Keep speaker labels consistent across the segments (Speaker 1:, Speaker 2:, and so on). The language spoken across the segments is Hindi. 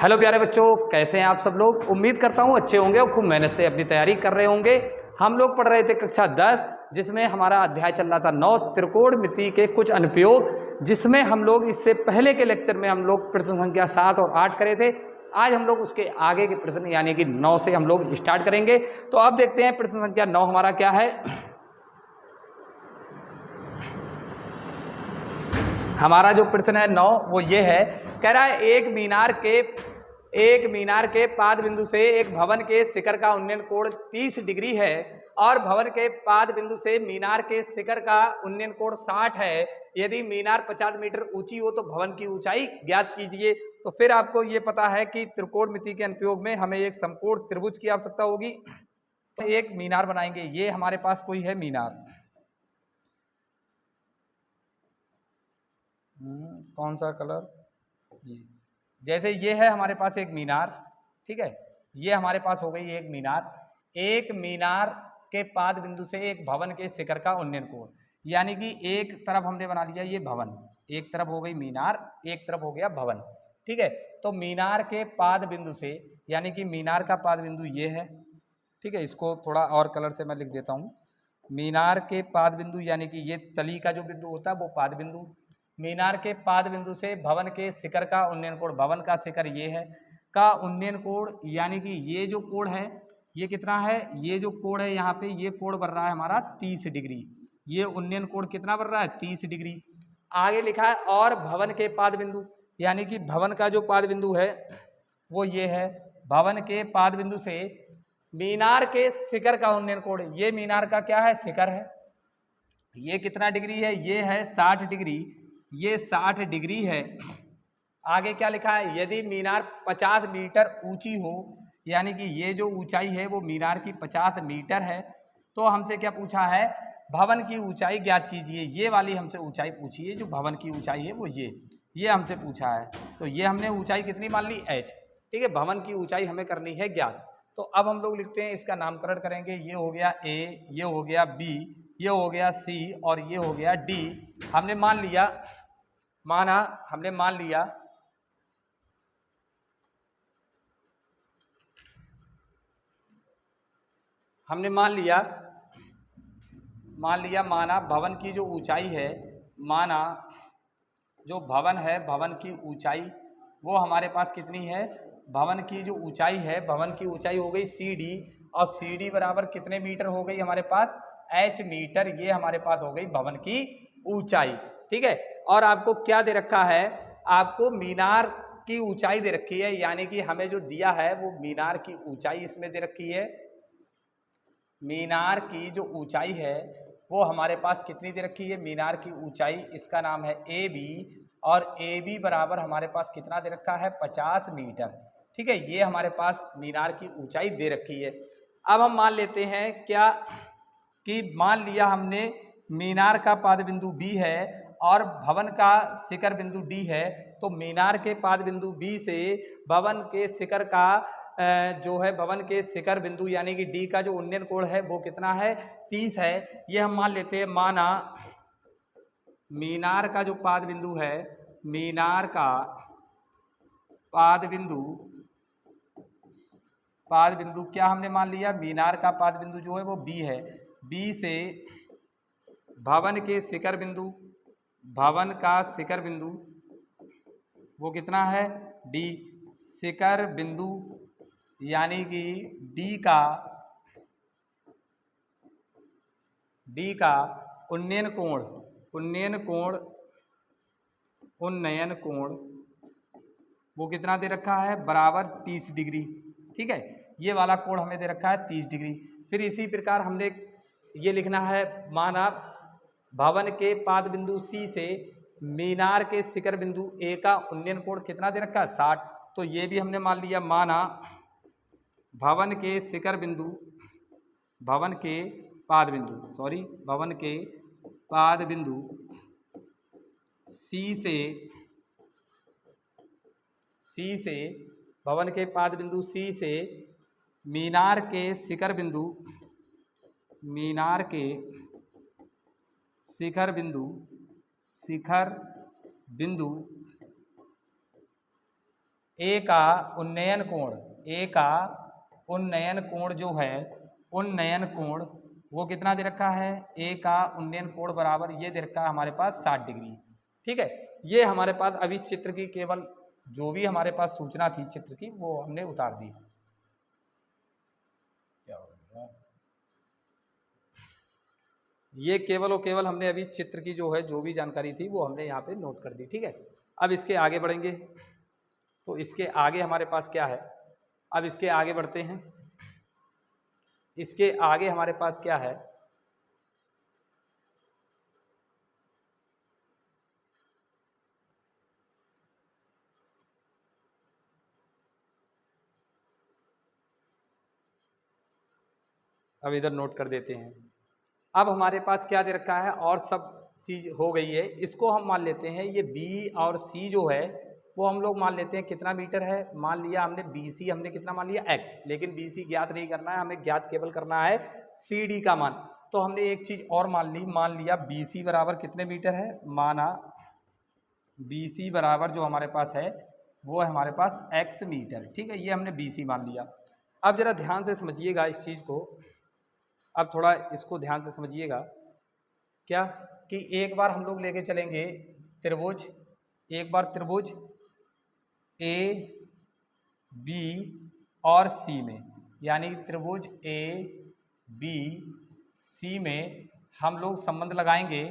Speaker 1: हेलो प्यारे बच्चों, कैसे हैं आप सब लोग। उम्मीद करता हूँ अच्छे होंगे और खूब मेहनत से अपनी तैयारी कर रहे होंगे। हम लोग पढ़ रहे थे कक्षा 10, जिसमें हमारा अध्याय चल रहा था 9 त्रिकोणमिति के कुछ अनुप्रयोग, जिसमें हम लोग इससे पहले के लेक्चर में हम लोग प्रश्न संख्या 7 और 8 करे थे। आज हम लोग उसके आगे के प्रश्न यानी कि 9 से हम लोग स्टार्ट करेंगे। तो अब देखते हैं प्रश्न संख्या 9 हमारा क्या है। हमारा जो प्रश्न है 9 वो ये है, कह रहा है एक मीनार के पाद बिंदु से एक भवन के शिखर का उन्नयन कोण 30 डिग्री है और भवन के पाद बिंदु से मीनार के शिखर का उन्नयन कोण 60 है। यदि मीनार 50 मीटर ऊंची हो तो भवन की ऊंचाई ज्ञात कीजिए। तो फिर आपको ये पता है कि त्रिकोणमिति के अनुप्रयोग में हमें एक समकोण त्रिभुज की आवश्यकता होगी। तो एक मीनार बनाएंगे। ये हमारे पास कोई है मीनार, कौन सा कलर, ये जैसे ये है हमारे पास एक मीनार, ठीक है। ये हमारे पास हो गई एक मीनार के पाद बिंदु से एक भवन के शिखर का उन्नयन कोण, यानी कि एक तरफ हमने बना लिया ये भवन, एक तरफ हो गई मीनार, एक तरफ हो गया भवन, ठीक है। तो मीनार के पाद बिंदु से, यानी कि मीनार का पाद बिंदु ये है, ठीक है। इसको थोड़ा और कलर से मैं लिख देता हूँ। मीनार के पाद बिंदु यानी कि ये तली का जो बिंदु होता है वो पाद बिंदु, मीनार के पाद बिंदु से भवन के शिखर का उन्नयन कोण, भवन का शिखर ये है, का उन्नयन कोण, यानी कि ये जो कोण है ये कितना है, ये जो कोण है यहाँ पे ये कोण बन रहा है हमारा 30 डिग्री। ये उन्नयन कोण कितना बन रहा है, 30 डिग्री। आगे लिखा है और भवन के पाद बिंदु, यानी कि भवन का जो पाद बिंदु है वो ये है। भवन के पाद बिंदु से मीनार के शिखर का उन्नयन कोण, ये मीनार का क्या है, शिखर है। ये कितना डिग्री है, ये है 60 डिग्री, ये 60 डिग्री है। आगे क्या लिखा है, यदि मीनार 50 मीटर ऊंची हो, यानी कि ये जो ऊंचाई है वो मीनार की 50 मीटर है, तो हमसे क्या पूछा है, भवन की ऊंचाई ज्ञात कीजिए। ये वाली हमसे ऊंचाई पूछी है, जो भवन की ऊंचाई है वो ये हमसे पूछा है। तो ये हमने ऊंचाई कितनी मान ली, h, ठीक है। भवन की ऊंचाई हमें करनी है ज्ञात। तो अब हम लोग लिखते हैं, इसका नामकरण करेंगे। ये हो गया a, ये हो गया b, ये हो गया c और ये हो गया d। हमने मान लिया, हमने मान लिया माना भवन की जो ऊंचाई है, माना जो भवन है, भवन की ऊंचाई वो हमारे पास कितनी है, भवन की जो ऊंचाई है, भवन की ऊंचाई हो गई CD, और CD बराबर कितने मीटर हो गई हमारे पास, h मीटर। ये हमारे पास हो गई भवन की ऊंचाई, ठीक है। और आपको क्या दे रखा है, आपको मीनार की ऊंचाई दे रखी है, यानी कि हमें जो दिया है वो मीनार की ऊंचाई इसमें दे रखी है। मीनार की जो ऊंचाई है वो हमारे पास कितनी दे रखी है, मीनार की ऊंचाई, इसका नाम है AB, और AB बराबर हमारे पास कितना दे रखा है, 50 मीटर, ठीक है। ये हमारे पास मीनार की ऊंचाई दे रखी है। अब हम मान लेते हैं क्या, कि मान लिया हमने मीनार का पाद बिंदु B है और भवन का शिखर बिंदु D है, तो मीनार के पाद बिंदु B से भवन के शिखर का जो है, भवन के शिखर बिंदु यानी कि D का जो उन्नयन कोण है वो कितना है, 30 है। ये हम मान लेते हैं। माना मीनार का जो पाद बिंदु है, मीनार का पाद बिंदु क्या हमने मान लिया, मीनार का पाद बिंदु जो है वो B है। B से भवन के शिखर बिंदु, भवन का शिखर बिंदु वो कितना है, D, शिखर बिंदु यानी कि D का उन्नयन कोण वो कितना दे रखा है, बराबर 30 डिग्री, ठीक है। ये वाला कोण हमें दे रखा है 30 डिग्री। फिर इसी प्रकार हमने ये लिखना है, माना भवन के पाद बिंदु C से मीनार के शिखर बिंदु A का उन्नयन कोण कितना दे रखा है, 60। तो ये भी हमने मान लिया। माना भवन के पाद बिंदु C से भवन के पाद बिंदु C से मीनार के शिखर बिंदु ए का उन्नयन कोण, ए का उन्नयन कोण जो है, उन्नयन कोण वो कितना दे रखा है, ए का उन्नयन कोण बराबर ये दे रखा है हमारे पास 60 डिग्री। ठीक है, ये हमारे पास अभी चित्र की केवल जो भी हमारे पास सूचना थी चित्र की वो हमने उतार दी। क्या हो गया, ये केवल और केवल हमने अभी चित्र की जो है जो भी जानकारी थी वो हमने यहाँ पे नोट कर दी। ठीक है, अब इसके आगे बढ़ेंगे, तो इसके आगे हमारे पास क्या है, अब इसके आगे बढ़ते हैं। इसके आगे हमारे पास क्या है, अब इधर नोट कर देते हैं। अब हमारे पास क्या दे रखा है, और सब चीज़ हो गई है, इसको हम मान लेते हैं ये बी और सी जो है वो हम लोग मान लेते हैं कितना मीटर है, मान लिया हमने बी सी, हमने कितना मान लिया x, लेकिन बी सी ज्ञात नहीं करना है, हमें ज्ञात केवल करना है सी डी का मान। तो हमने एक चीज़ और मान ली, मान लिया बी सी बराबर कितने मीटर है, माना बी सी बराबर जो हमारे पास है वो है हमारे पास x मीटर। ठीक है, ये हमने बी सी मान लिया। अब जरा ध्यान से समझिएगा इस चीज़ को, अब थोड़ा इसको ध्यान से समझिएगा, क्या कि एक बार हम लोग लेके चलेंगे त्रिभुज, एक बार त्रिभुज ए बी और सी में, यानी त्रिभुज ए बी सी में हम लोग संबंध लगाएंगे।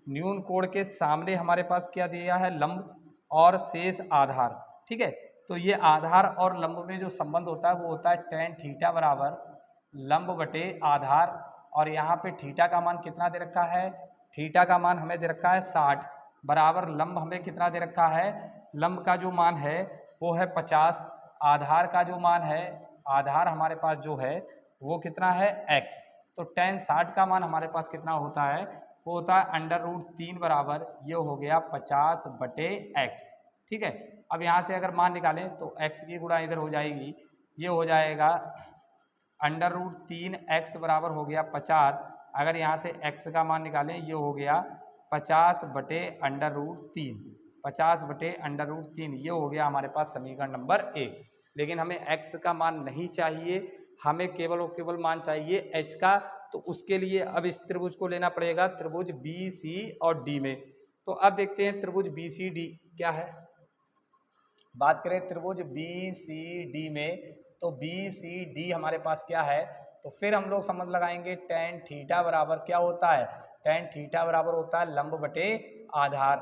Speaker 1: न्यून कोण के सामने हमारे पास क्या दिया है, लंब और शेष आधार। ठीक है, तो ये आधार और लंब में जो संबंध होता है वो होता है tan थीटा बराबर लंब बटे आधार, और यहाँ पे थीटा का मान कितना दे रखा है, थीटा का मान हमें दे रखा है 60 बराबर लंब हमें कितना दे रखा है, लंब का जो मान है वो है 50, आधार का जो मान है, आधार हमारे पास जो है वो कितना है x। तो tan 60 का मान हमारे पास कितना होता है, वो होता है √3 बराबर ये हो गया 50 बटे x। ठीक है, अब यहाँ से अगर मान निकालें तो x की गुणा इधर हो जाएगी, ये हो जाएगा √3x बराबर हो गया 50। अगर यहाँ से x का मान निकालें ये हो गया 50 बटे √3, 50 बटे √3, ये हो गया हमारे पास समीकरण नंबर 1। लेकिन हमें x का मान नहीं चाहिए, हमें केवल और केवल मान चाहिए h का। तो उसके लिए अब इस त्रिभुज को लेना पड़ेगा, त्रिभुज बी सी और डी में। तो अब देखते हैं त्रिभुज बी सी डी क्या है। बात करें त्रिभुज बी सी डी में, तो बी सी डी हमारे पास क्या है, तो फिर हम लोग समझ लगाएंगे tan थीटा बराबर क्या होता है, tan थीटा बराबर होता है लंब बटे आधार।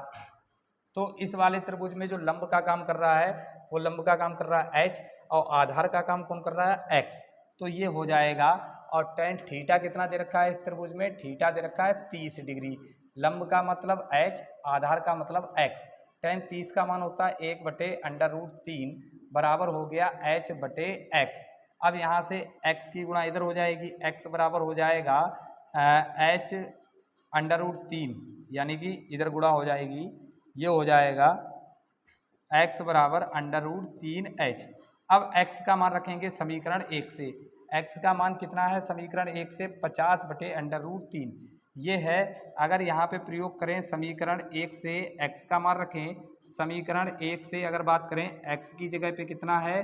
Speaker 1: तो इस वाले त्रिभुज में जो लंब का काम कर रहा है वो लंब का काम कर रहा है h, और आधार का काम कौन कर रहा है x। तो ये हो जाएगा, और tan थीटा कितना दे रखा है इस त्रिभुज में, थीटा दे रखा है 30 डिग्री। लंब का मतलब h, आधार का मतलब x। tan 30 का मान होता है 1 बटे √3 बराबर हो गया h बटे x। अब यहाँ से x की गुणा इधर हो जाएगी, x बराबर हो जाएगा h √3, यानी कि इधर गुणा हो जाएगी, ये हो जाएगा x बराबर √3h। अब x का मान रखेंगे समीकरण 1 से, x का मान कितना है समीकरण 1 से 50 बटे √3 ये है। अगर यहाँ पे प्रयोग करें समीकरण 1 से x का मान रखें, समीकरण 1 से अगर बात करें x की जगह पे कितना है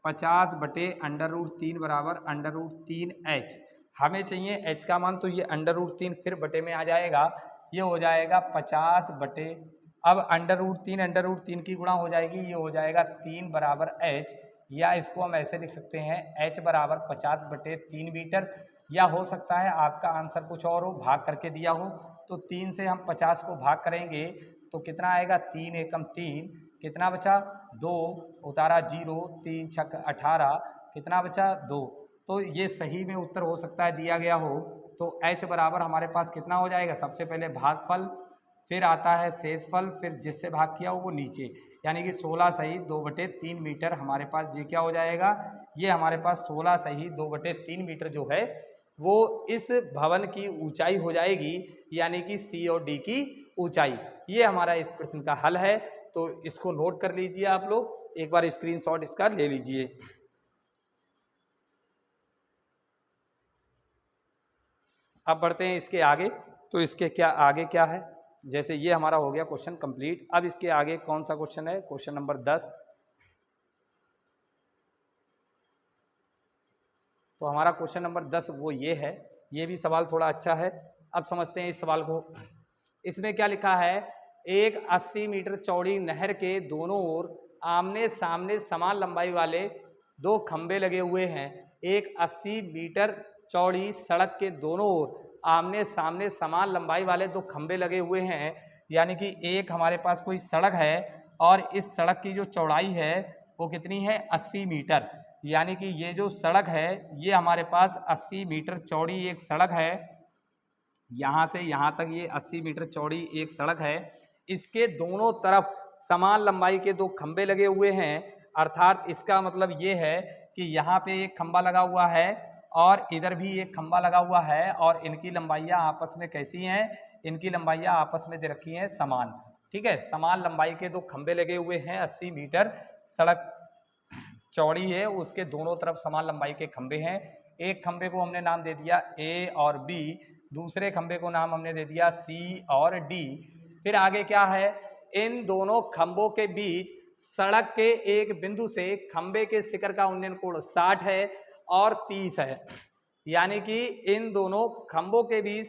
Speaker 1: 50 बटे √3 बराबर √3h। हमें चाहिए h का मान, तो ये √3 फिर बटे में आ जाएगा, ये हो जाएगा 50 बटे, अब √3 की गुणा हो जाएगी, ये हो जाएगा 3 बराबर h, या इसको हम ऐसे लिख सकते हैं h बराबर 50 बटे 3 मीटर, या हो सकता है आपका आंसर कुछ और हो, भाग करके दिया हो। तो 3 से हम 50 को भाग करेंगे तो कितना आएगा, 3 एकम 3, कितना बचा 2, उतारा 0, 3 छक 18, कितना बचा 2। तो ये सही में उत्तर हो सकता है दिया गया हो। तो h बराबर हमारे पास कितना हो जाएगा, सबसे पहले भागफल, फिर आता है शेषफल, फिर जिससे भाग किया हो वो नीचे, यानी कि 16 सही 2/3 मीटर हमारे पास ये क्या हो जाएगा, ये हमारे पास 16 सही 2/3 मीटर जो है वो इस भवन की ऊंचाई हो जाएगी, यानी कि सी और डी की ऊंचाई। ये हमारा इस प्रश्न का हल है। तो इसको नोट कर लीजिए आप लोग, एक बार स्क्रीनशॉट इसका ले लीजिए। अब बढ़ते हैं इसके आगे, तो इसके क्या आगे क्या है, जैसे ये हमारा हो गया क्वेश्चन कंप्लीट। अब इसके आगे कौन सा क्वेश्चन है, क्वेश्चन नंबर 10। तो हमारा क्वेश्चन नंबर 10 वो ये है। ये भी सवाल थोड़ा अच्छा है। अब समझते हैं इस सवाल को। इसमें क्या लिखा है, एक 80 मीटर चौड़ी नहर के दोनों ओर आमने सामने समान लंबाई वाले दो खंभे लगे हुए हैं। एक 80 मीटर चौड़ी सड़क के दोनों ओर आमने सामने समान लंबाई वाले दो खंभे लगे हुए हैं। यानी कि एक हमारे पास कोई सड़क है और इस सड़क की जो चौड़ाई है वो कितनी है, 80 मीटर। यानी कि ये जो सड़क है ये हमारे पास 80 मीटर चौड़ी एक सड़क है। यहाँ से यहाँ तक ये 80 मीटर चौड़ी एक सड़क है। इसके दोनों तरफ समान लंबाई के दो खंभे लगे हुए हैं। अर्थात इसका मतलब ये है कि यहाँ पे एक खंभा लगा हुआ है और इधर भी एक खंभा लगा हुआ है और इनकी लंबाइयाँ आपस में कैसी हैं, इनकी लंबाइयाँ आपस में दे रखी हैं समान। ठीक है, समान लंबाई के दो खंभे लगे हुए हैं, 80 मीटर सड़क चौड़ी है, उसके दोनों तरफ समान लंबाई के खंभे हैं। एक खंभे को हमने नाम दे दिया ए और बी, दूसरे खंभे को नाम हमने दे दिया सी और डी। फिर आगे क्या है, इन दोनों खंभों के बीच सड़क के एक बिंदु से खंभे के शिखर का उन्नयन कोण 60 है और 30 है। यानी कि इन दोनों खंभों के बीच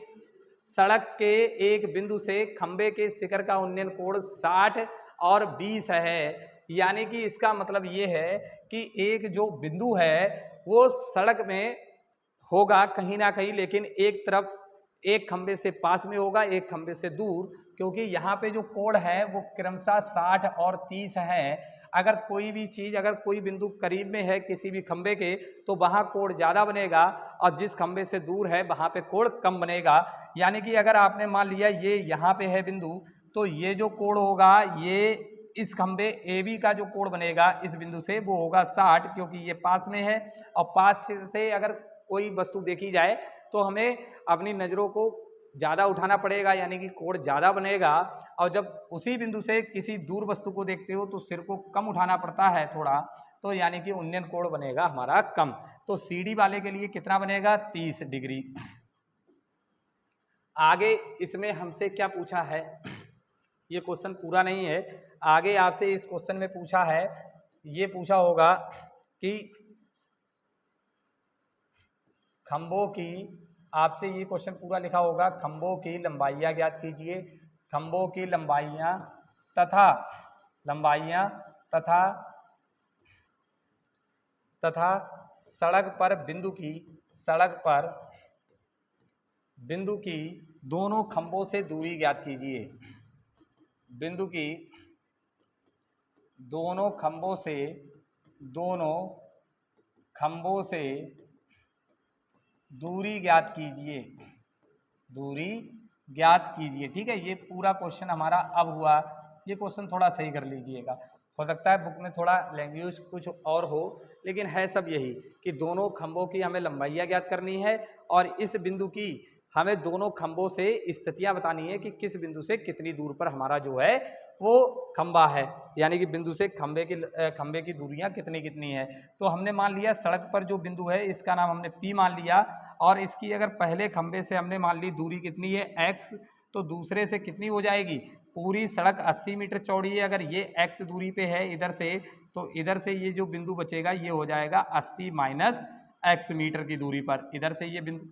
Speaker 1: सड़क के एक बिंदु से खंभे के शिखर का उन्नयन कोण 60 और 20 है। यानी कि इसका मतलब ये है कि एक जो बिंदु है वो सड़क में होगा कहीं ना कहीं, लेकिन एक तरफ एक खंभे से पास में होगा, एक खंभे से दूर, क्योंकि यहाँ पे जो कोण है वो क्रमशः 60 और 30 है। अगर कोई भी चीज़, अगर कोई बिंदु करीब में है किसी भी खंभे के तो वहाँ कोण ज़्यादा बनेगा और जिस खंभे से दूर है वहाँ पे कोण कम बनेगा। यानी कि अगर आपने मान लिया ये यहाँ पे है बिंदु, तो ये जो कोण होगा ये इस खंभे ए बी का जो कोण बनेगा इस बिंदु से वो होगा 60, क्योंकि ये पास में है। और पास से अगर कोई वस्तु देखी जाए तो हमें अपनी नज़रों को ज़्यादा उठाना पड़ेगा, यानी कि कोण ज़्यादा बनेगा। और जब उसी बिंदु से किसी दूर वस्तु को देखते हो तो सिर को कम उठाना पड़ता है थोड़ा, तो यानी कि उन्नयन कोण बनेगा हमारा कम। तो सी डी वाले के लिए कितना बनेगा, 30 डिग्री। आगे इसमें हमसे क्या पूछा है, ये क्वेश्चन पूरा नहीं है, आगे आपसे इस क्वेश्चन में पूछा है, ये पूछा होगा कि खंभों की, आपसे ये क्वेश्चन पूरा लिखा होगा, खंभों की लंबाइयाँ ज्ञात कीजिए। खंभों की लंबाइयाँ तथा सड़क पर बिंदु की दोनों खंभों से दूरी ज्ञात कीजिए। बिंदु की दोनों खंभों से दूरी ज्ञात कीजिए। ठीक है, ये पूरा क्वेश्चन हमारा अब हुआ। ये क्वेश्चन थोड़ा सही कर लीजिएगा, हो सकता है बुक में थोड़ा लैंग्वेज कुछ और हो, लेकिन है सब यही कि दोनों खंभों की हमें लंबाइयाँ ज्ञात करनी है और इस बिंदु की हमें दोनों खंभों से स्थितियाँ बतानी है कि किस बिंदु से कितनी दूर पर हमारा जो है वो खंभा है, यानी कि बिंदु से खंभे की दूरियां कितनी कितनी है। तो हमने मान लिया सड़क पर जो बिंदु है इसका नाम हमने P मान लिया, और इसकी अगर पहले खंभे से हमने मान ली दूरी कितनी है x, तो दूसरे से कितनी हो जाएगी, पूरी सड़क 80 मीटर चौड़ी है, अगर ये x दूरी पे है इधर से, तो इधर से ये जो बिंदु बचेगा ये हो जाएगा 80 माइनस x मीटर की दूरी पर। इधर से ये बिंदु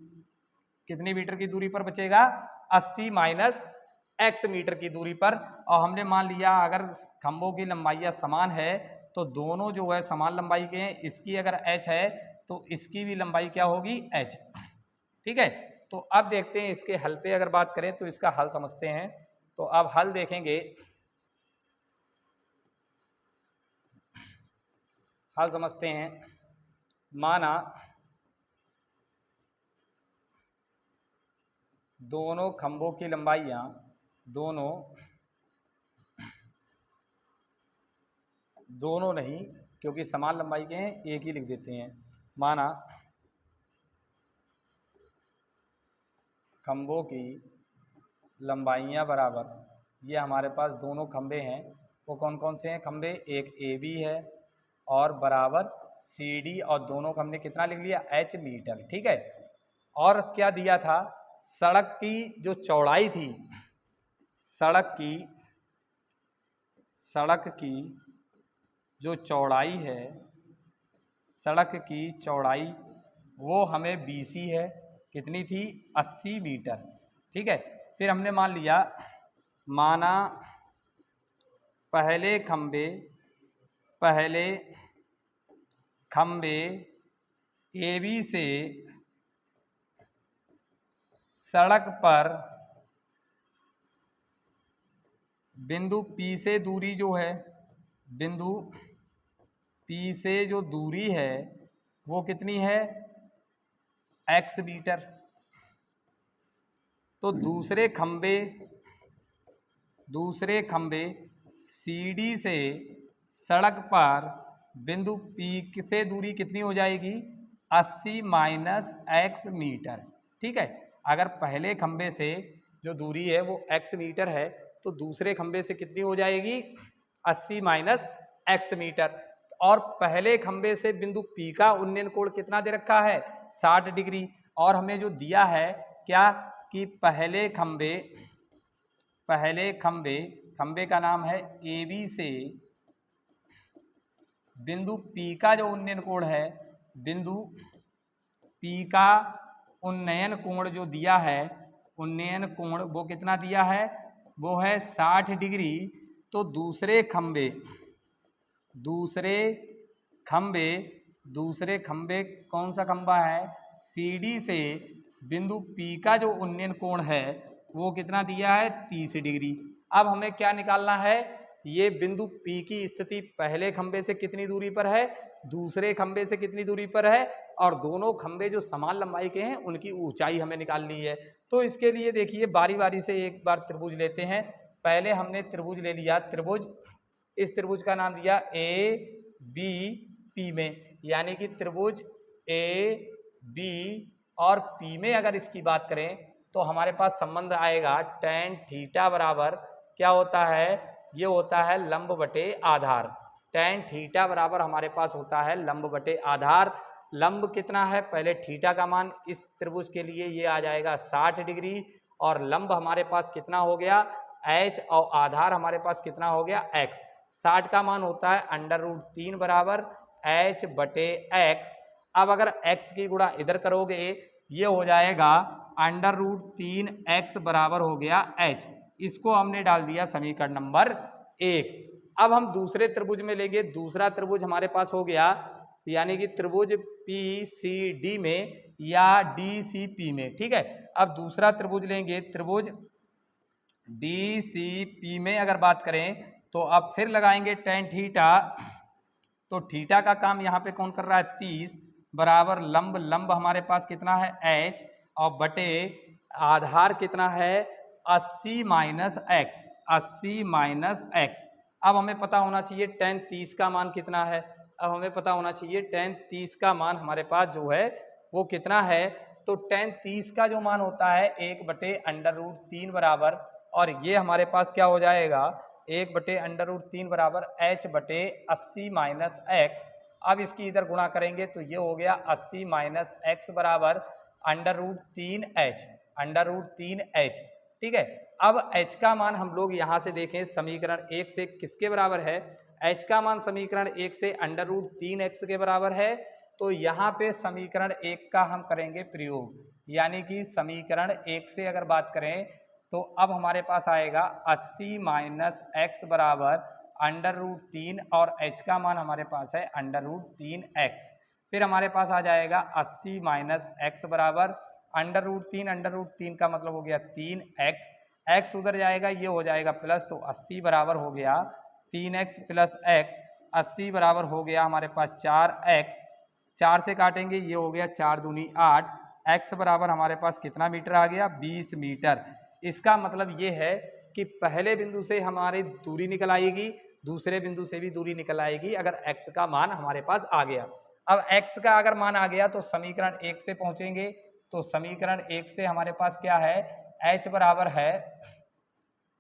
Speaker 1: कितनी मीटर की दूरी पर बचेगा, 80 माइनस x मीटर की दूरी पर। और हमने मान लिया अगर खंभों की लंबाइयाँ समान है तो दोनों जो है समान लंबाई के हैं, इसकी अगर h है तो इसकी भी लंबाई क्या होगी, h। ठीक है, तो अब देखते हैं इसके हल पे अगर बात करें तो इसका हल समझते हैं। तो अब हल देखेंगे, हल समझते हैं। माना दोनों खंभों की लंबाइयाँ, दोनों नहीं क्योंकि समान लंबाई के हैं, एक ही लिख देते हैं। माना खंभों की लंबाइयाँ बराबर, ये हमारे पास दोनों खंभे हैं, वो कौन कौन से हैं खंभे, एक ए बी है और बराबर सी डी, और दोनों को हमने कितना लिख लिया, h मीटर। ठीक है, और क्या दिया था, सड़क की जो चौड़ाई थी, सड़क की जो चौड़ाई है, सड़क की चौड़ाई वो हमें BC है, कितनी थी 80 मीटर। ठीक है, फिर हमने मान लिया, माना पहले खम्बे AB से सड़क पर बिंदु P से दूरी जो है, बिंदु P से जो दूरी है वो कितनी है x मीटर। तो दूसरे खम्बे CD से सड़क पर बिंदु P से दूरी कितनी हो जाएगी 80 माइनस x मीटर। ठीक है, अगर पहले खंबे से जो दूरी है वो x मीटर है तो दूसरे खंबे से कितनी हो जाएगी 80 माइनस x मीटर। और पहले खंबे से बिंदु P का उन्नयन कोण कितना दे रखा है 60 डिग्री। और हमें जो दिया है क्या कि पहले खंबे का नाम है AB से बिंदु P का जो उन्नयन कोण है, बिंदु P का उन्नयन कोण जो दिया है, उन्नयन कोण वो कितना दिया है वो है 60 डिग्री। तो दूसरे खंबे कौन सा खंबा है CD से बिंदु P का जो उन्नयन कोण है वो कितना दिया है 30 डिग्री। अब हमें क्या निकालना है, ये बिंदु P की स्थिति पहले खंबे से कितनी दूरी पर है, दूसरे खंबे से कितनी दूरी पर है, और दोनों खंबे जो समान लंबाई के हैं उनकी ऊंचाई हमें निकालनी है। तो इसके लिए देखिए बारी बारी से एक बार त्रिभुज लेते हैं। पहले हमने त्रिभुज ले लिया, इस त्रिभुज का नाम दिया ABP में, यानी कि त्रिभुज AB और P में अगर इसकी बात करें तो हमारे पास संबंध आएगा tan थीटा बराबर क्या होता है, ये होता है लंब बटे आधार। tan थीटा बराबर हमारे पास होता है लंब बटे आधार। लंब कितना है, पहले थीटा का मान इस त्रिभुज के लिए ये आ जाएगा 60 डिग्री, और लंब हमारे पास कितना हो गया h, और आधार हमारे पास कितना हो गया x। 60 का मान होता है √3 बराबर h बटे x। अब अगर x की गुणा इधर करोगे ये हो जाएगा √3x बराबर हो गया h। इसको हमने डाल दिया समीकरण नंबर 1। अब हम दूसरे त्रिभुज में लेंगे, दूसरा त्रिभुज हमारे पास हो गया यानी कि त्रिभुज PCD में या DCP में। ठीक है, अब दूसरा त्रिभुज लेंगे, त्रिभुज DCP में अगर बात करें तो अब फिर लगाएंगे tan थीटा। तो थीटा का काम यहाँ पे कौन कर रहा है 30 बराबर लंब हमारे पास कितना है h, और बटे आधार कितना है 80 माइनस x। अब हमें पता होना चाहिए tan 30 का मान कितना है। अब हमें पता होना चाहिए tan 30 का मान हमारे पास जो है वो कितना है। तो tan 30 का जो मान होता है 1 बटे √3 बराबर, और ये हमारे पास क्या हो जाएगा 1 बटे √3 बराबर h बटे 80 माइनस x। अब इसकी इधर गुणा करेंगे तो ये हो गया 80 माइनस x बराबर √3h। ठीक है, अब h का मान हम लोग यहाँ से देखें समीकरण 1 से किसके बराबर है, h का मान समीकरण 1 से √3x के बराबर है। तो यहाँ पे समीकरण 1 का हम करेंगे प्रयोग, यानी कि समीकरण 1 से अगर बात करें तो अब हमारे पास आएगा 80 माइनस x बराबर √3, और h का मान हमारे पास है √3x। फिर हमारे पास आ जाएगा 80 माइनस x बराबर √3 का मतलब हो गया 3x, x उधर जाएगा ये हो जाएगा प्लस, तो 80 बराबर हो गया 3x प्लस x। 80 बराबर हो गया हमारे पास 4x, 4 से काटेंगे ये हो गया 4 दूनी 8, x बराबर हमारे पास कितना मीटर आ गया 20 मीटर। इसका मतलब ये है कि पहले बिंदु से हमारी दूरी निकल आएगी, दूसरे बिंदु से भी दूरी निकल आएगी अगर x का मान हमारे पास आ गया। अब x का अगर मान आ गया तो समीकरण 1 से पहुंचेंगे, तो समीकरण 1 से हमारे पास क्या है h बराबर है,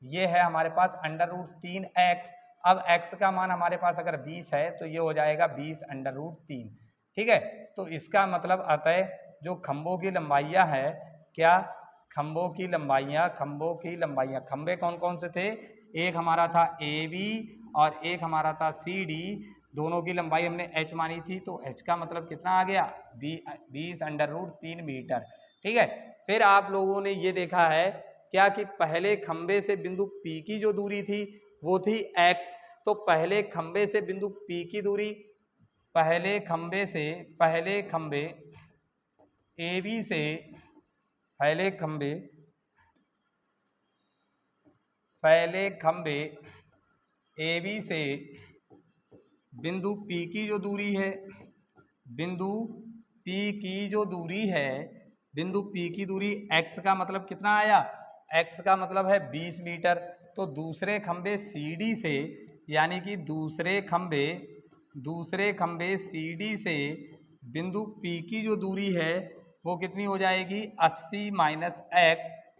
Speaker 1: ये है हमारे पास √3x। अब x का मान हमारे पास अगर 20 है तो ये हो जाएगा 20 √3। ठीक है, तो इसका मतलब अतः जो खंभों की लंबाइयाँ है, क्या खंभों की लंबाइयाँ, खंभे कौन कौन से थे, एक हमारा था AB और एक हमारा था CD। दोनों की लंबाई हमने h मानी थी, तो h का मतलब कितना आ गया 20√3 मीटर। ठीक है, फिर आप लोगों ने ये देखा है क्या कि पहले खंबे से बिंदु P की जो दूरी थी वो थी x, तो पहले खंबे से बिंदु P की दूरी, पहले खंबे AB से पहले खंबे AB से बिंदु P की जो दूरी है, बिंदु P की जो दूरी है, बिंदु P की दूरी x का मतलब कितना आया, x का मतलब है 20 मीटर। तो दूसरे खंबे CD से, यानी कि दूसरे खंबे CD से बिंदु P की जो दूरी है वो कितनी हो जाएगी 80 - x,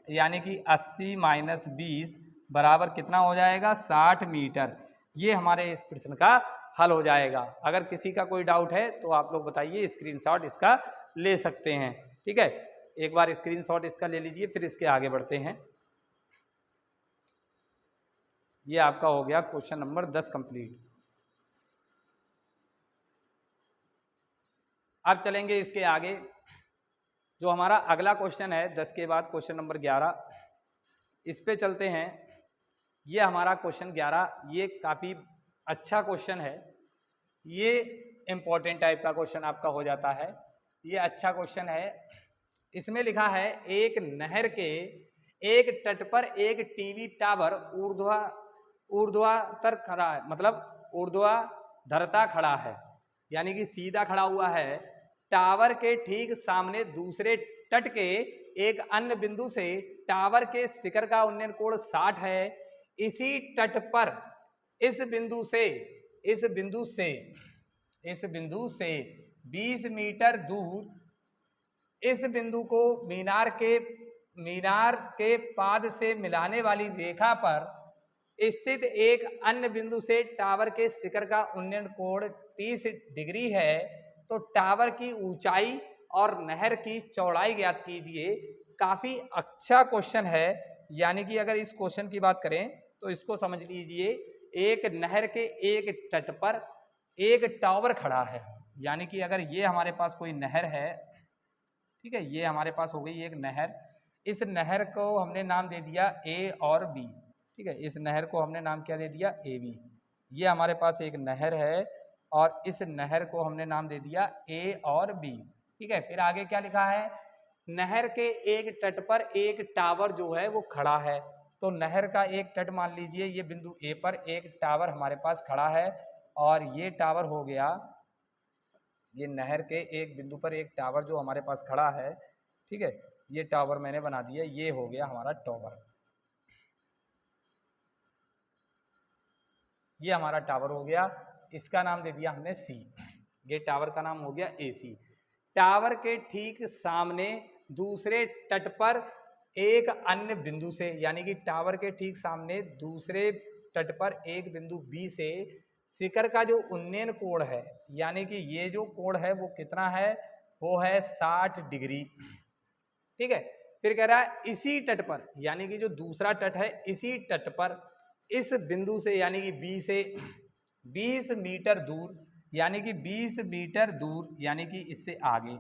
Speaker 1: यानी कि 80 - 20 बराबर कितना हो जाएगा 60 मीटर। ये हमारे इस प्रश्न का हल हो जाएगा। अगर किसी का कोई डाउट है तो आप लोग बताइए, स्क्रीनशॉट इसका ले सकते हैं। ठीक है, एक बार स्क्रीनशॉट इसका ले लीजिए, फिर इसके आगे बढ़ते हैं। ये आपका हो गया क्वेश्चन नंबर 10 कंप्लीट। अब चलेंगे इसके आगे, जो हमारा अगला क्वेश्चन है 10 के बाद क्वेश्चन नंबर 11, इस पे चलते हैं। ये हमारा क्वेश्चन 11, ये काफ़ी अच्छा क्वेश्चन है, ये इम्पोर्टेंट टाइप का क्वेश्चन आपका हो जाता है। ये अच्छा क्वेश्चन है। इसमें लिखा है एक नहर के एक तट पर एक टीवी टावर ऊर्ध्वाधर खड़ा है, मतलब ऊर्ध्वाधरता खड़ा है, यानी कि सीधा खड़ा हुआ है। टावर के ठीक सामने दूसरे तट के एक अन्य बिंदु से टावर के शिखर का उन्नयन कोण 60 है। इसी तट पर इस बिंदु से 20 मीटर दूर इस बिंदु को मीनार के पाद से मिलाने वाली रेखा पर स्थित एक अन्य बिंदु से टावर के शिखर का उन्नयन कोण 30 डिग्री है। तो टावर की ऊंचाई और नहर की चौड़ाई ज्ञात कीजिए। काफी अच्छा क्वेश्चन है, यानी कि अगर इस क्वेश्चन की बात करें तो इसको समझ लीजिए, एक नहर के एक तट पर एक टावर खड़ा है, यानी कि अगर ये हमारे पास कोई नहर है, ठीक है, ये हमारे पास हो गई एक नहर। इस नहर को हमने नाम दे दिया A और B। ठीक है, इस नहर को हमने नाम क्या दे दिया AB। ये हमारे पास एक नहर है और इस नहर को हमने नाम दे दिया A और B। ठीक है, फिर आगे क्या लिखा है, नहर के एक तट पर एक टावर जो है वो खड़ा है। तो नहर का एक तट मान लीजिए, ये बिंदु A पर एक टावर हमारे पास खड़ा है, और ये टावर हो गया, ये नहर के एक बिंदु पर एक टावर जो हमारे पास खड़ा है। ठीक है, ये टावर मैंने बना दिया, ये हो गया हमारा टावर, ये हमारा टावर हो गया, इसका नाम दे दिया हमने C। ये टावर का नाम हो गया AC। टावर के ठीक सामने दूसरे तट पर एक अन्य बिंदु से, यानी कि टावर के ठीक सामने दूसरे तट पर एक बिंदु B से शिखर का जो उन्नयन कोण है, यानी कि ये जो कोण है वो कितना है, वो है 60 डिग्री। ठीक है, फिर कह रहा है इसी तट पर, यानी कि जो दूसरा तट है इसी तट पर इस बिंदु से, यानी कि B से 20 मीटर दूर, यानी कि 20 मीटर दूर, यानी कि इससे आगे।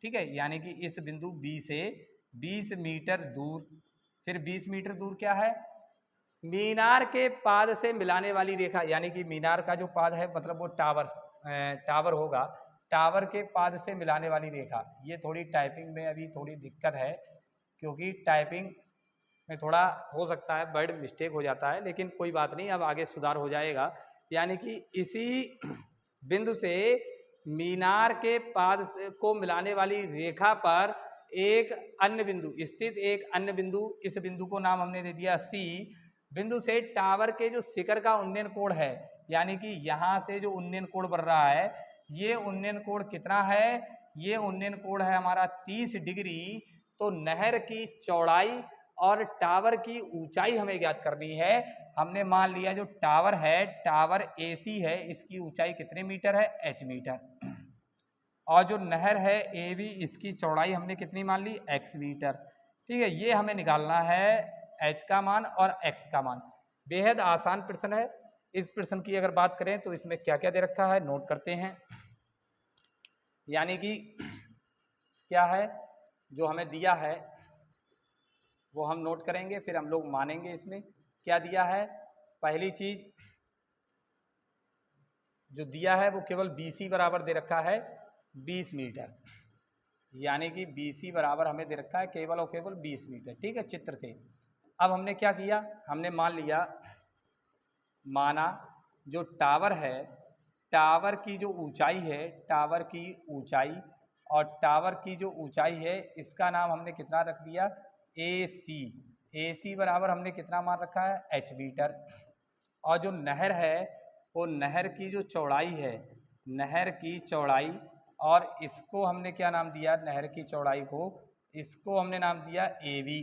Speaker 1: ठीक है, यानी कि इस बिंदु B से 20 मीटर दूर, फिर 20 मीटर दूर क्या है, मीनार के पाद से मिलाने वाली रेखा, यानी कि मीनार का जो पाद है मतलब वो टावर होगा, टावर के पाद से मिलाने वाली रेखा। ये थोड़ी टाइपिंग में अभी थोड़ी दिक्कत है, क्योंकि टाइपिंग में थोड़ा हो सकता है वर्ड मिस्टेक हो जाता है, लेकिन कोई बात नहीं, अब आगे सुधार हो जाएगा। यानी कि इसी बिंदु से मीनार के पाद को मिलाने वाली रेखा पर एक अन्य बिंदु स्थित, एक अन्य बिंदु, इस बिंदु को नाम हमने दे दिया C। बिंदु से टावर के जो शिखर का उन्नयन कोण है, यानी कि यहाँ से जो उन्नयन कोण बढ़ रहा है, ये उन्नयन कोण कितना है, ये उन्नयन कोण है हमारा 30 डिग्री। तो नहर की चौड़ाई और टावर की ऊंचाई हमें ज्ञात करनी है। हमने मान लिया जो टावर है, टावर AC है, इसकी ऊंचाई कितने मीटर है, H मीटर, और जो नहर है AB, इसकी चौड़ाई हमने कितनी मान ली, X मीटर। ठीक है, ये हमें निकालना है H का मान और X का मान। बेहद आसान प्रश्न है, इस प्रश्न की अगर बात करें तो इसमें क्या क्या दे रखा है नोट करते हैं। यानी कि क्या है जो हमें दिया है वो हम नोट करेंगे, फिर हम लोग मानेंगे। इसमें क्या दिया है, पहली चीज जो दिया है वो केवल BC बराबर दे रखा है 20 मीटर, यानी कि BC बराबर हमें दे रखा है केवल और केवल 20 मीटर। ठीक है, चित्र से। अब हमने क्या किया, हमने मान लिया, माना जो टावर है, टावर की जो ऊंचाई है, टावर की ऊंचाई, और टावर की जो ऊंचाई है इसका नाम हमने कितना रख दिया, AC। AC बराबर हमने कितना मान रखा है, H मीटर। और जो नहर है वो नहर की जो चौड़ाई है, नहर की चौड़ाई, और इसको हमने क्या नाम दिया, नहर की चौड़ाई को, इसको हमने नाम दिया AB,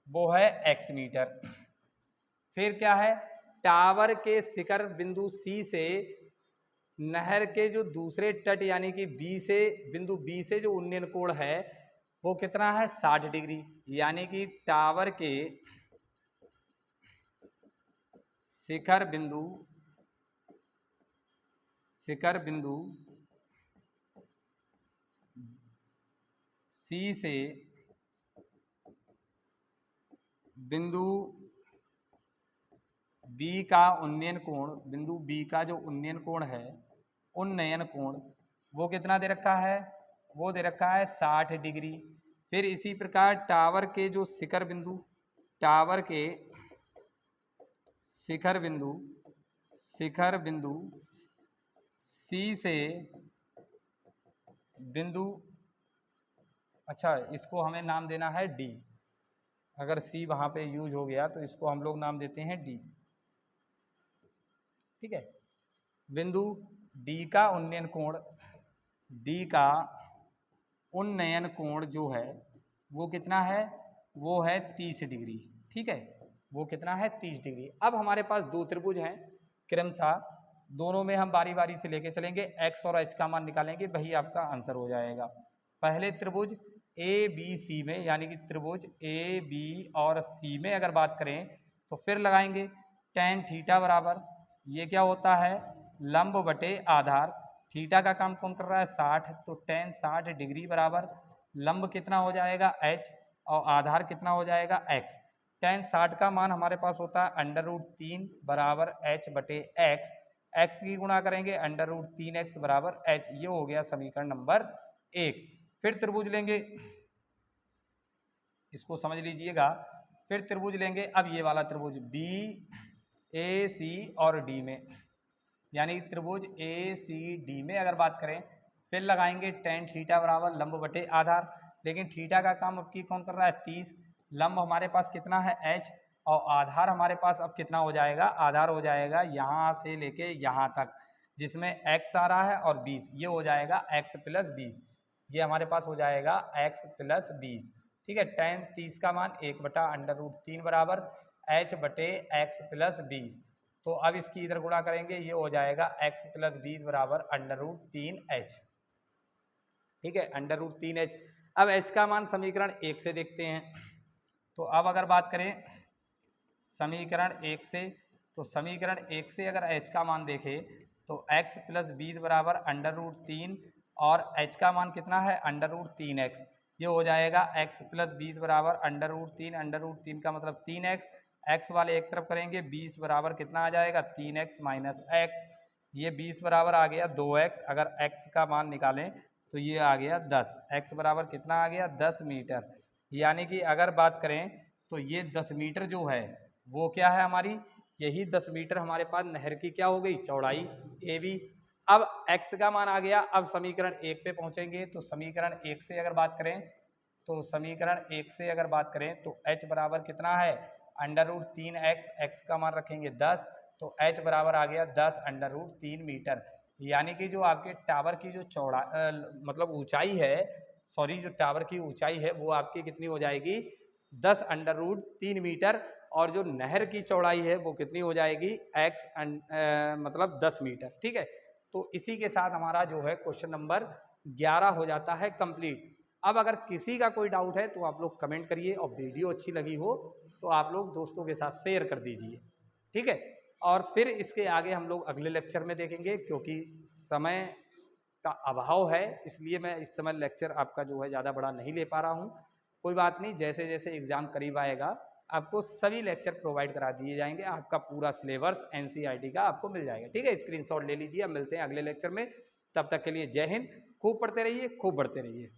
Speaker 1: वो है X मीटर। फिर क्या है, टावर के शिखर बिंदु C से नहर के जो दूसरे तट यानी कि B से, बिंदु B से जो उन्नयन कोण है वो कितना है, 60 डिग्री। यानी कि टावर के शिखर बिंदु C से बिंदु B का उन्नयन कोण, बिंदु B का जो उन्नयन कोण है, उन्नयन कोण वो कितना दे रखा है, वो दे रखा है 60 डिग्री। फिर इसी प्रकार टावर के जो शिखर बिंदु, टावर के शिखर बिंदु C से बिंदु, अच्छा इसको हमें नाम देना है D, अगर C वहां पे यूज हो गया तो इसको हम लोग नाम देते हैं D। ठीक है, बिंदु D का उन्नयन कोण, D का उन्नयन कोण जो है वो कितना है, वो है 30 डिग्री। ठीक है, वो कितना है, 30 डिग्री। अब हमारे पास दो त्रिभुज हैं क्रमशः, दोनों में हम बारी बारी से लेके चलेंगे, x और h का मान निकालेंगे, वही आपका आंसर हो जाएगा। पहले त्रिभुज ABC में, यानी कि त्रिभुज AB और C में अगर बात करें तो फिर लगाएंगे tan थीटा बराबर, ये क्या होता है, लंब बटे आधार। थीटा का काम कौन कर रहा है, 60, तो tan 60 डिग्री बराबर लंब कितना हो जाएगा, h, और आधार कितना हो जाएगा, x। tan 60 का मान हमारे पास होता है √3 बराबर h बटे x, x की गुणा करेंगे √3x बराबर h। ये हो गया समीकरण नंबर 1। फिर त्रिभुज लेंगे, इसको समझ लीजिएगा। फिर त्रिभुज लेंगे, अब ये वाला त्रिभुज BAC और D में, यानी त्रिभुज ACD में अगर बात करें, फिर लगाएंगे tan थीटा बराबर लंब बटे आधार। लेकिन थीटा का काम अब की कौन कर रहा है, 30, लंब हमारे पास कितना है, h, और आधार हमारे पास अब कितना हो जाएगा, आधार हो जाएगा यहाँ से लेके यहाँ तक, जिसमें x आ रहा है और 20, ये हो जाएगा x + 20, ये हमारे पास हो जाएगा x + 20। ठीक है, tan 30 का मान 1/√3 बराबर h बटे x + 20। तो अब इसकी इधर गुणा करेंगे, ये हो जाएगा x + 20 बराबर √3h। ठीक है, √3h। अब h का मान समीकरण 1 से देखते हैं। तो अब अगर बात करें समीकरण 1 से, तो समीकरण 1 से अगर h का मान देखें तो x + 20 बराबर √3, और h का मान कितना है, √3x। ये हो जाएगा x + 20 बराबर √3 का मतलब 3x, x वाले एक तरफ करेंगे, 20 बराबर कितना आ जाएगा, 3x - x। ये 20 बराबर आ गया 2x, अगर x का मान निकालें तो ये आ गया 10, x बराबर कितना आ गया, 10 मीटर। यानी कि अगर बात करें तो ये 10 मीटर जो है वो क्या है हमारी, यही 10 मीटर हमारे पास नहर की क्या हो गई, चौड़ाई AB। अब x का मान आ गया। अब समीकरण 1 पे पहुंचेंगे, तो समीकरण 1 से अगर बात करें, तो समीकरण 1 से अगर बात करें तो h बराबर कितना है, √3x, x का मान रखेंगे 10, तो h बराबर आ गया 10 √3 मीटर। यानी कि जो आपके टावर की जो चौड़ा मतलब ऊंचाई है, सॉरी जो टावर की ऊंचाई है वो आपकी कितनी हो जाएगी, 10 √3 मीटर, और जो नहर की चौड़ाई है वो कितनी हो जाएगी, x मतलब 10 मीटर। ठीक है, तो इसी के साथ हमारा जो है क्वेश्चन नंबर 11 हो जाता है कंप्लीट। अब अगर किसी का कोई डाउट है तो आप लोग कमेंट करिए, और वीडियो अच्छी लगी हो तो आप लोग दोस्तों के साथ शेयर कर दीजिए। ठीक है, और फिर इसके आगे हम लोग अगले लेक्चर में देखेंगे, क्योंकि समय का अभाव है, इसलिए मैं इस समय लेक्चर आपका जो है ज़्यादा बड़ा नहीं ले पा रहा हूँ। कोई बात नहीं, जैसे जैसे एग्ज़ाम करीब आएगा आपको सभी लेक्चर प्रोवाइड करा दिए जाएंगे, आपका पूरा सिलेबस एनसीईआरटी का आपको मिल जाएगा। ठीक है, स्क्रीनशॉट ले लीजिए। अब मिलते हैं अगले लेक्चर में, तब तक के लिए जय हिंद। खूब पढ़ते रहिए, खूब बढ़ते रहिए।